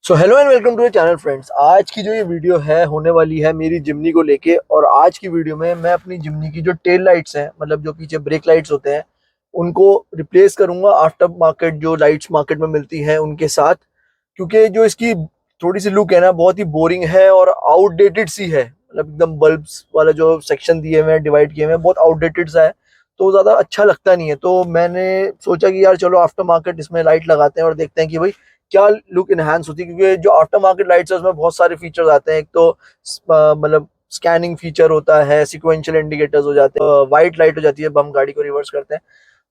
So hello and welcome to the channel friends. आज की जो ये वीडियो है होने वाली है मेरी जिमनी को लेके। और आज की वीडियो में मैं अपनी जिमनी की जो टेल लाइट्स हैं, मतलब जो पीछे ब्रेक लाइट्स होते हैं, उनको रिप्लेस करूंगा आफ्टर मार्केट जो लाइट्स मार्केट में मिलती हैं उनके साथ। क्योंकि जो इसकी थोड़ी सी लुक है ना, बहुत ही बोरिंग है और आउटडेटेड सी है। मतलब एकदम बल्ब्स वाला जो सेक्शन दिए हुए हैं, डिवाइड किए हुए हैं, बहुत आउटडेटेड सा है, तो ज़्यादा अच्छा लगता नहीं है। तो मैंने सोचा कि यार चलो आफ्टर मार्केट इसमें लाइट लगाते हैं और देखते हैं कि भाई क्या लुक इनहांस होती है। क्योंकि जो आफ्टर मार्केट लाइट्स है उसमें बहुत सारे फीचर्स आते हैं। एक तो मतलब स्कैनिंग फीचर होता है, सिक्वेंशियल इंडिकेटर्स हो जाते हैं, वाइट लाइट हो जाती है, हम गाड़ी को रिवर्स करते हैं।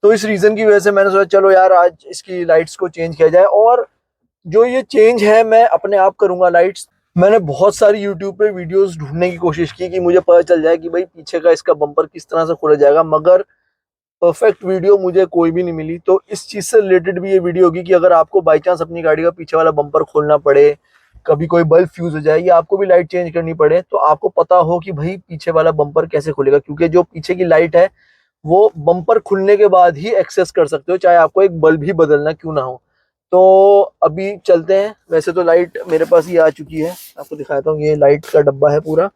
तो इस रीजन की वजह से मैंने सोचा चलो यार आज इसकी लाइट्स को चेंज किया जाए। और जो ये चेंज है मैं अपने आप करूंगा लाइट्स। मैंने बहुत सारी यूट्यूब पे वीडियोस ढूंढने की कोशिश की कि मुझे पता चल जाए कि भाई पीछे का इसका बम्पर किस तरह से खोला जाएगा, मगर परफेक्ट वीडियो मुझे कोई भी नहीं मिली। तो इस चीज से रिलेटेड भी ये वीडियो होगी कि अगर आपको बाई चांस अपनी गाड़ी का पीछे वाला बम्पर खोलना पड़े, कभी कोई बल्ब फ्यूज हो जाए या आपको भी लाइट चेंज करनी पड़े, तो आपको पता हो कि भाई पीछे वाला बम्पर कैसे खुलेगा। क्योंकि जो पीछे की लाइट है वो बम्पर खुलने के बाद ही एक्सेस कर सकते हो, चाहे आपको एक बल्ब ही बदलना क्यों ना हो। तो अभी चलते हैं। वैसे तो लाइट मेरे पास ही आ चुकी है, आपको दिखाता हूँ। ये लाइट का डब्बा है पूरा।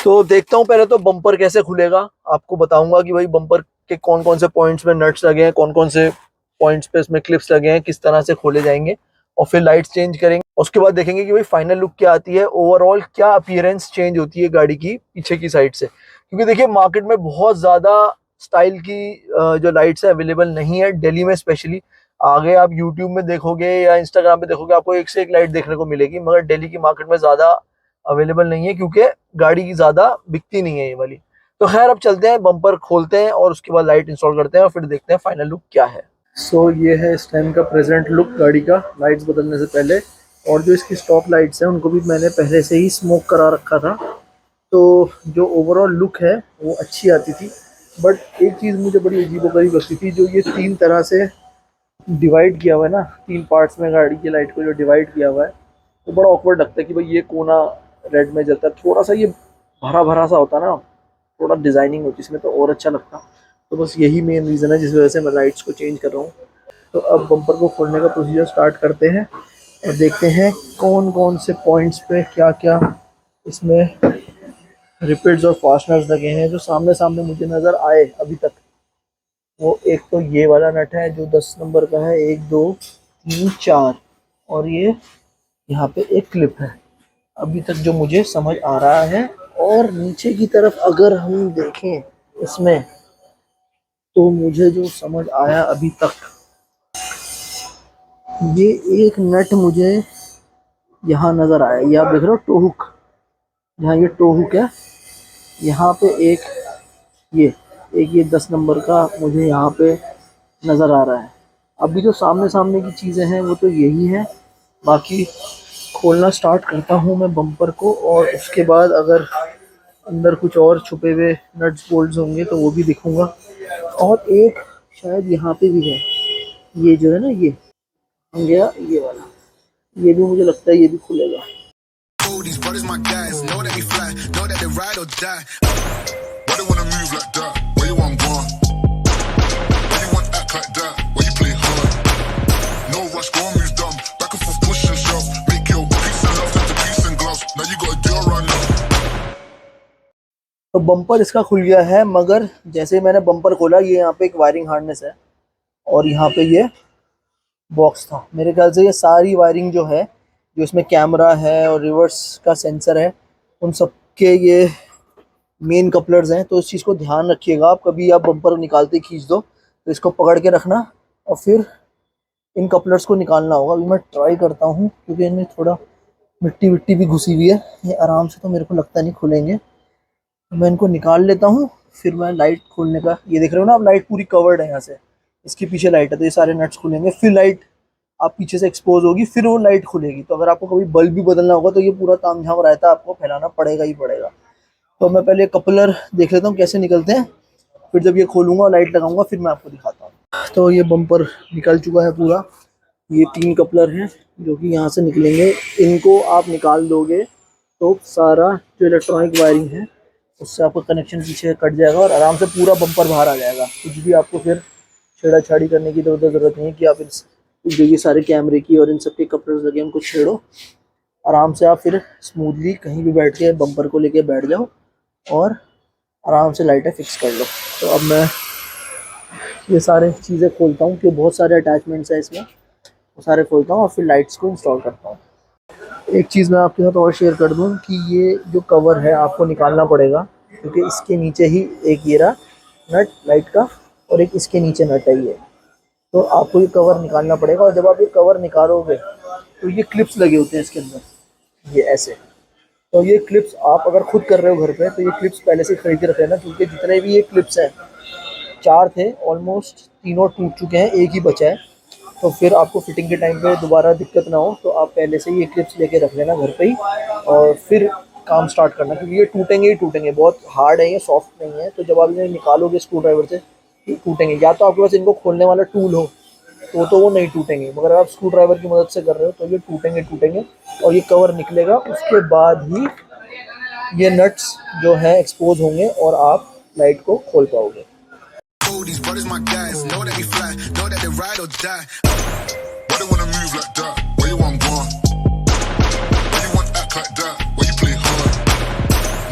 तो देखता हूँ पहले तो बम्पर कैसे खुलेगा, आपको बताऊंगा कि भाई बम्पर के कौन कौन से पॉइंट्स में नट्स लगे हैं, कौन कौन से पॉइंट्स पे इसमें क्लिप्स लगे हैं, किस तरह से खोले जाएंगे। और फिर लाइट्स चेंज करेंगे। उसके बाद देखेंगे कि भाई फाइनल लुक क्या आती है, ओवरऑल क्या अपीयरेंस चेंज होती है गाड़ी की पीछे की साइड से। क्योंकि देखिए मार्केट में बहुत ज्यादा स्टाइल की जो लाइट्स है अवेलेबल नहीं है, दिल्ली में स्पेशली। आगे आप यूट्यूब में देखोगे या इंस्टाग्राम पे देखोगे, आपको एक से एक लाइट देखने को मिलेगी, मगर दिल्ली की मार्केट में ज्यादा अवेलेबल नहीं है क्योंकि गाड़ी की ज्यादा बिकती नहीं है ये वाली। तो खैर अब चलते हैं, बम्पर खोलते हैं और उसके बाद लाइट इंस्टॉल करते हैं और फिर देखते हैं फाइनल लुक क्या है। सो ये है इस टाइम का प्रेजेंट लुक गाड़ी का लाइट्स बदलने से पहले। और जो इसकी स्टॉक लाइट्स हैं उनको भी मैंने पहले से ही स्मोक करा रखा था, तो जो ओवरऑल लुक है वो अच्छी आती थी। बट एक चीज़ मुझे बड़ी अजीबोगरीब लगती थी, जो ये तीन तरह से डिवाइड किया हुआ है ना, तीन पार्ट्स में गाड़ी की लाइट को जो डिवाइड किया हुआ है, तो बड़ा ऑकवर्ड लगता है कि भाई ये कोना रेड में जलता है। थोड़ा सा ये भरा भरा सा होता ना, थोड़ा डिजाइनिंग होती इसमें तो और अच्छा लगता। तो बस यही मेन रीज़न है जिस वजह से मैं लाइट्स को चेंज कर रहा हूँ। तो अब बम्पर को खोलने का प्रोसीजर स्टार्ट करते हैं और देखते हैं कौन कौन से पॉइंट्स पे क्या क्या इसमें रिपिट्स और फास्टनर्स लगे हैं जो सामने सामने मुझे नज़र आए अभी तक। वो एक तो ये वाला नट है जो 10 नंबर का है, 1 2 3 4, और ये यहाँ पे एक क्लिप है अभी तक जो मुझे समझ आ रहा है। और नीचे की तरफ अगर हम देखें इसमें, तो मुझे जो समझ आया अभी तक, ये एक नट मुझे यहाँ नज़र आया। ये आप देख रहे हो टोहुक, यहाँ ये टोहुक है, यहाँ पे ये 10 नंबर का मुझे यहाँ पे नज़र आ रहा है। अभी जो सामने सामने की चीज़ें हैं वो तो यही है। बाकी खोलना स्टार्ट करता हूँ मैं बम्पर को, और उसके बाद अगर अंदर कुछ और छुपे हुए नट्स बोल्ट्स होंगे तो वो भी दिखूंगा। और एक शायद यहाँ पे भी है, ये जो है ना, ये हो गया ये वाला, ये भी मुझे लगता है ये भी खुलेगा। तो बम्पर इसका खुल गया है, मगर जैसे ही मैंने बम्पर खोला, ये यहाँ पे एक वायरिंग हार्नेस है और यहाँ पे ये बॉक्स था। मेरे ख्याल से ये सारी वायरिंग जो है, जो इसमें कैमरा है और रिवर्स का सेंसर है, उन सब के ये मेन कपलर्स हैं। तो इस चीज़ को ध्यान रखिएगा, आप कभी आप बम्पर निकालते खींच दो तो इसको पकड़ के रखना और फिर इन कपलर्स को निकालना होगा। अभी मैं ट्राई करता हूँ क्योंकि इनमें थोड़ा मिट्टी विट्टी भी घुसी हुई है, ये आराम से तो मेरे को लगता नहीं खुलेंगे। तो मैं इनको निकाल लेता हूँ, फिर मैं लाइट खोलने का, ये देख रहे हो ना आप, लाइट पूरी कवर्ड है यहाँ से, इसके पीछे लाइट है, तो ये सारे नट्स खुलेंगे, फिर लाइट आप पीछे से एक्सपोज होगी, फिर वो लाइट खुलेगी। तो अगर आपको कभी बल्ब भी बदलना होगा तो ये पूरा तामझाम रहता आपको फैलाना पड़ेगा ही पड़ेगा। तो मैं पहले कपलर देख लेता हूँ कैसे निकलते हैं, फिर जब ये खोलूँगा लाइट लगाऊंगा फिर मैं आपको दिखाता हूँ। तो ये बम्पर निकल चुका है पूरा। ये 3 कपलर हैं जो कि यहाँ से निकलेंगे। इनको आप निकाल दोगे तो सारा जो इलेक्ट्रॉनिक वायरिंग है उससे आपका कनेक्शन पीछे कट जाएगा और आराम से पूरा बम्पर बाहर आ जाएगा। कुछ भी आपको फिर छेड़ा छाड़ी करने की तो ज़रूरत नहीं है कि आप जो ये सारे कैमरे की और इन सब के कपड़े लगे उनको छेड़ो, आराम से आप फिर स्मूथली कहीं भी बैठ के बम्पर को लेके बैठ जाओ और आराम से लाइटें फिक्स कर लो। तो अब मैं ये सारे चीज़ें खोलता हूँ, क्योंकि बहुत सारे अटैचमेंट्स हैं इसमें, वो सारे खोलता हूँ और फिर लाइट्स को इंस्टॉल करता हूँ। एक चीज़ मैं आपके साथ और शेयर कर दूँ कि ये जो कवर है आपको निकालना पड़ेगा, क्योंकि इसके नीचे ही एक ये रहा नट लाइट का और एक इसके नीचे नट है ये, तो आपको ये कवर निकालना पड़ेगा। और जब आप ये कवर निकालोगे तो ये क्लिप्स लगे होते हैं इसके अंदर, ये ऐसे। तो ये क्लिप्स आप अगर खुद कर रहे हो घर पे तो ये क्लिप्स पहले से खरीद के रख लेना, क्योंकि जितने भी ये क्लिप्स हैं, 4 थे ऑलमोस्ट, तीनों टूट चुके हैं, एक ही बचा है। तो फिर आपको फिटिंग के टाइम पे दोबारा दिक्कत ना हो, तो आप पहले से ये क्लिप्स लेके रख लेना घर पे ही और फिर काम स्टार्ट करना, क्योंकि ये टूटेंगे ही टूटेंगे, बहुत हार्ड है ये, सॉफ्ट नहीं है। तो जब आप इन्हें निकालोगे स्क्रू ड्राइवर से ये टूटेंगे, या तो आपके पास इनको खोलने वाला टूल हो तो वो नहीं टूटेंगे, मगर आप स्क्रू ड्राइवर की मदद से कर रहे हो तो ये टूटेंगे और ये कवर निकलेगा। उसके बाद ही ये नट्स जो है एक्सपोज होंगे और आप लाइट को खोल पाओगे। These brothers my guys, know that we fly, know that they ride or die. Why they wanna move like that? Where you want gone? Why you want act like that? Why you play hard?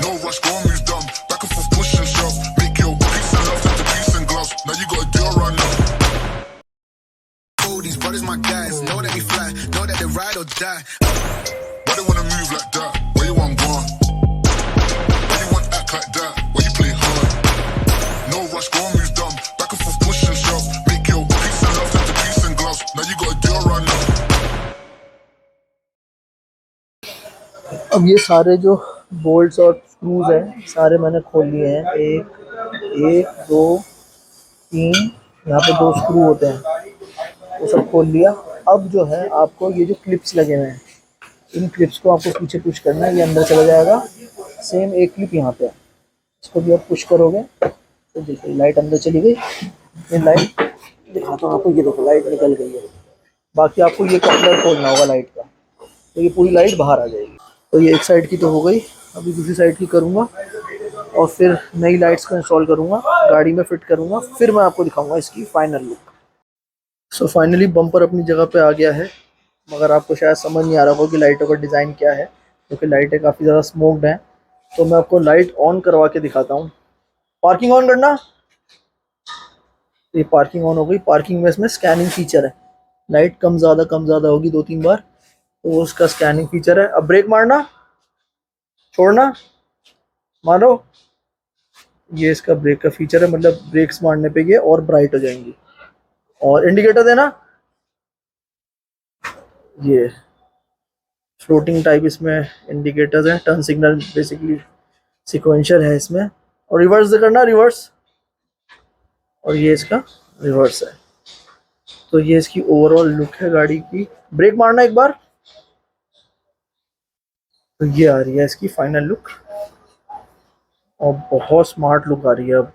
No rush, go and move dumb. Back and forth, push and shove. Make your peace and love into peace and gloves. Now you gotta do it right now. These brothers my guys, know that we fly, know that they ride or die. Why they wanna move like that? Where you want gone? Why you want act like that? Why you play hard? No rush, go and move dumb. Back and forth, push and shove. Make your peace and love into peace and gloves. Now you gotta do it right now. अब ये सारे जो bolts और screws हैं सारे मैंने खोल लिए हैं, एक दो तीन, यहाँ पे 2 स्क्रू होते हैं, वो सब खोल लिया। अब जो है आपको ये जो क्लिप्स लगे हुए हैं, इन क्लिप्स को आपको पीछे पुश करना है, ये अंदर चला जाएगा। सेम एक क्लिप यहाँ पे है, इसको भी आप पुश करोगे तो देखिए लाइट अंदर चली गई। ये लाइट दिखाता हूँ आपको, ये देखो लाइट निकल गई है। बाकी आपको ये कपलर खोलना होगा लाइट का, तो ये पूरी लाइट बाहर आ जाएगी। तो ये एक साइड की तो हो गई, अभी दूसरी साइड की करूँगा और फिर नई लाइट्स को इंस्टॉल करूँगा, गाड़ी में फिट करूँगा, फिर मैं आपको दिखाऊँगा इसकी final look. So finally bumper अपनी जगह पे आ गया है, मगर आपको शायद समझ नहीं आ रहा होगा कि लाइटों का डिज़ाइन क्या है, क्योंकि लाइटें काफ़ी ज़्यादा स्मोक्ड हैं। तो मैं आपको लाइट ऑन करवा के दिखाता हूँ। पार्किंग ऑन करना, ये पार्किंग ऑन हो गई। पार्किंग में इसमें स्कैनिंग फीचर है, लाइट कम ज़्यादा होगी 2-3 बार, तो वो उसका स्कैनिंग फीचर है। अब ब्रेक मारना, छोड़ना, मारो, ये इसका ब्रेक का फीचर है, मतलब ब्रेक्स मारने पे ये और ब्राइट हो जाएंगी। और इंडिकेटर देना, ये फ्लोटिंग टाइप इसमें इंडिकेटर्स हैं, टर्न सिग्नल बेसिकली सिक्वेंशियल है इसमें। और रिवर्स करना, रिवर्स, और ये इसका रिवर्स है। तो ये इसकी ओवरऑल लुक है गाड़ी की। ब्रेक मारना एक बार, तो ये आ रही है इसकी फाइनल लुक और बहुत स्मार्ट लुक आ रही है अब।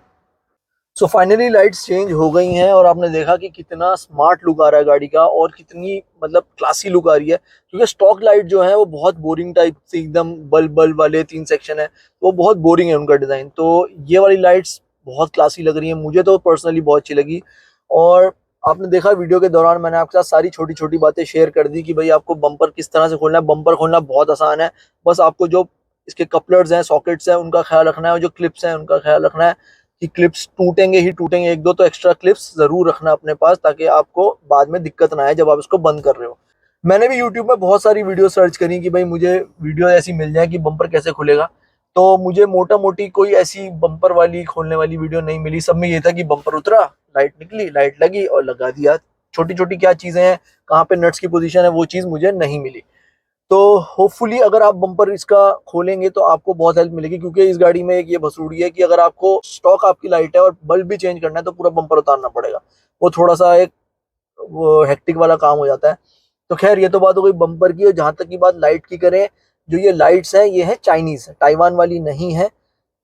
सो फाइनली लाइट्स चेंज हो गई हैं और आपने देखा कि कितना स्मार्ट लुक आ रहा है गाड़ी का और कितनी मतलब क्लासी लुक आ रही है। क्योंकि स्टॉक लाइट जो है वो बहुत बोरिंग टाइप से, एकदम बल्ब वाले 3 सेक्शन है, वो बहुत बोरिंग है उनका डिज़ाइन। तो ये वाली लाइट्स बहुत क्लासी लग रही है, मुझे तो पर्सनली बहुत अच्छी लगी। और आपने देखा वीडियो के दौरान मैंने आपके साथ सारी छोटी छोटी बातें शेयर कर दी कि भाई आपको बम्पर किस तरह से खोलना है। बम्पर खोलना बहुत आसान है, बस आपको जो इसके कपलर्स हैं, सॉकेट्स हैं, उनका ख्याल रखना है और जो क्लिप्स हैं उनका ख्याल रखना है कि क्लिप्स टूटेंगे ही टूटेंगे। 1-2 तो एक्स्ट्रा क्लिप्स जरूर रखना अपने पास, ताकि आपको बाद में दिक्कत ना आए जब आप इसको बंद कर रहे हो। मैंने भी यूट्यूब में बहुत सारी वीडियो सर्च करी कि भाई मुझे वीडियो ऐसी मिल जाए कि बम्पर कैसे खुलेगा, तो मुझे मोटा मोटी कोई ऐसी बम्पर वाली खोलने वाली वीडियो नहीं मिली। सब में ये था कि बम्पर उतरा, लाइट निकली, लाइट लगी और लगा दिया। छोटी छोटी क्या चीजें हैं, कहाँ पे नट्स की पोजीशन है, वो चीज मुझे नहीं मिली। तो होपफुली अगर आप बम्पर इसका खोलेंगे तो आपको बहुत हेल्प मिलेगी, क्योंकि इस गाड़ी में एक ये भसूड़ी है कि अगर आपको स्टॉक आपकी लाइट है और बल्ब भी चेंज करना है तो पूरा बम्पर उतारना पड़ेगा। वो थोड़ा सा एक वो हेक्टिक वाला काम हो जाता है। तो खैर ये तो बात हो गई बम्पर की। और जहां तक की बात लाइट की करें, जो ये लाइट्स हैं ये है चाइनीज, ताइवान वाली नहीं है,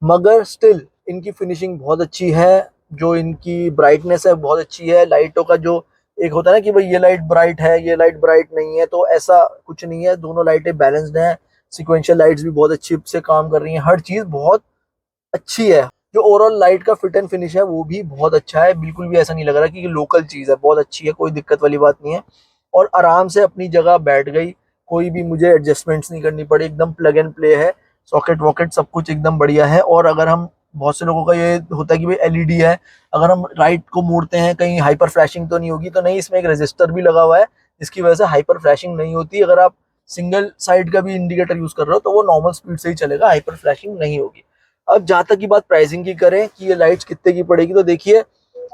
मगर स्टिल इनकी फिनिशिंग बहुत अच्छी है, जो इनकी ब्राइटनेस है बहुत अच्छी है। लाइटों का जो एक होता है ना कि भाई ये लाइट ब्राइट है, ये लाइट ब्राइट नहीं है, तो ऐसा कुछ नहीं है, दोनों लाइटें बैलेंस्ड हैं। सिक्वेंशियल लाइट्स भी बहुत अच्छी से काम कर रही हैं, हर चीज बहुत अच्छी है। जो ओवरऑल लाइट का फिट एंड फिनिश है वो भी बहुत अच्छा है, बिल्कुल भी ऐसा नहीं लग रहा कि ये लोकल चीज़ है, बहुत अच्छी है, कोई दिक्कत वाली बात नहीं है। और आराम से अपनी जगह बैठ गई, कोई भी मुझे एडजस्टमेंट्स नहीं करनी पड़ी, एकदम प्लग एंड प्ले है, सॉकेट वॉकेट सब कुछ एकदम बढ़िया है। और अगर हम, बहुत से लोगों का ये होता है कि भाई एलईडी है, अगर हम राइट को मोड़ते हैं कहीं हाइपर फ्लैशिंग तो नहीं होगी, तो नहीं, इसमें एक रजिस्टर भी लगा हुआ है जिसकी वजह से हाइपर फ्लैशिंग नहीं होती। अगर आप सिंगल साइड का भी इंडिकेटर यूज कर रहे हो तो वो नॉर्मल स्पीड से ही चलेगा, हाइपर फ्लैशिंग नहीं होगी। अब जहां तक की बात प्राइसिंग की करें कि ये लाइट्स कितने की पड़ेगी, तो देखिए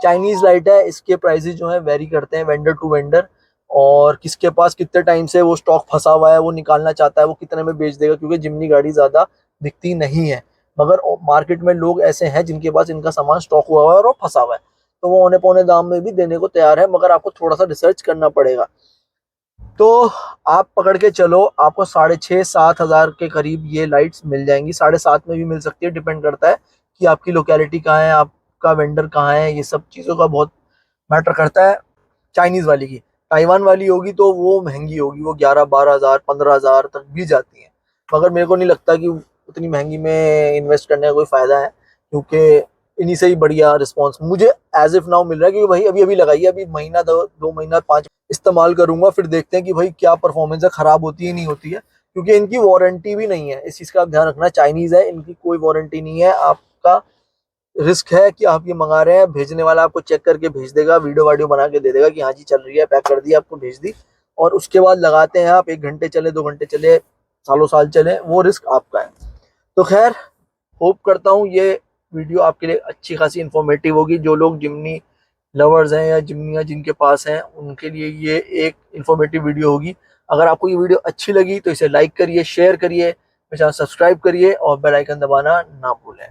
चाइनीज लाइट है, इसके प्राइसेस जो है वेरी करते हैं वेंडर टू वेंडर, और किसके पास कितने टाइम से वो स्टॉक फंसा हुआ है, वो निकालना चाहता है, वो कितने में बेच देगा, क्योंकि जिमनी गाड़ी ज्यादा बिकती नहीं है। मगर मार्केट में लोग ऐसे हैं जिनके पास इनका सामान स्टॉक हुआ हुआ है और वो फंसा हुआ है, तो वो औने पौने दाम में भी देने को तैयार है, मगर आपको थोड़ा सा रिसर्च करना पड़ेगा। तो आप पकड़ के चलो, आपको 6,500-7,000 के करीब ये लाइट्स मिल जाएंगी, 7,500 में भी मिल सकती है, डिपेंड करता है कि आपकी लोकेलिटी कहाँ है, आपका वेंडर कहाँ है, ये सब चीज़ों का बहुत मैटर करता है। चाइनीज़ वाली की, ताइवान वाली होगी तो वो महंगी होगी, वो 11-12 हज़ार 15,000 तक भी जाती है, मगर मेरे को नहीं लगता कि उतनी महंगी में इन्वेस्ट करने का कोई फ़ायदा है, क्योंकि इन्हीं से ही बढ़िया रिस्पॉन्स मुझे एज इफ नाउ मिल रहा है, क्योंकि भाई अभी अभी लगाई है, अभी महीना 2 महीना 5 इस्तेमाल करूंगा, फिर देखते हैं कि भाई क्या परफॉर्मेंस है, खराब होती है नहीं होती है, क्योंकि इनकी वारंटी भी नहीं है, इस चीज़ का आप ध्यान रखना, चाइनीज़ है, इनकी कोई वारंटी नहीं है। आपका रिस्क है कि आप ये मंगा रहे हैं, भेजने वाला आपको चेक करके भेज देगा, वीडियो वाडियो बना के दे देगा कि हाँ जी चल रही है, पैक कर दी, आपको भेज दी, और उसके बाद लगाते हैं आप, 1 घंटे चले 2 घंटे चले, सालों साल चले, वो रिस्क आपका है। तो खैर, होप करता हूँ ये वीडियो आपके लिए अच्छी खासी इन्फॉर्मेटिव होगी। जो लोग जिमनी लवर्स हैं या जिमनियाँ जिनके पास हैं, उनके लिए ये एक इन्फॉर्मेटिव वीडियो होगी। अगर आपको ये वीडियो अच्छी लगी तो इसे लाइक करिए, शेयर करिए, मेरे चैनल सब्सक्राइब करिए और बेल आइकन दबाना ना भूलें।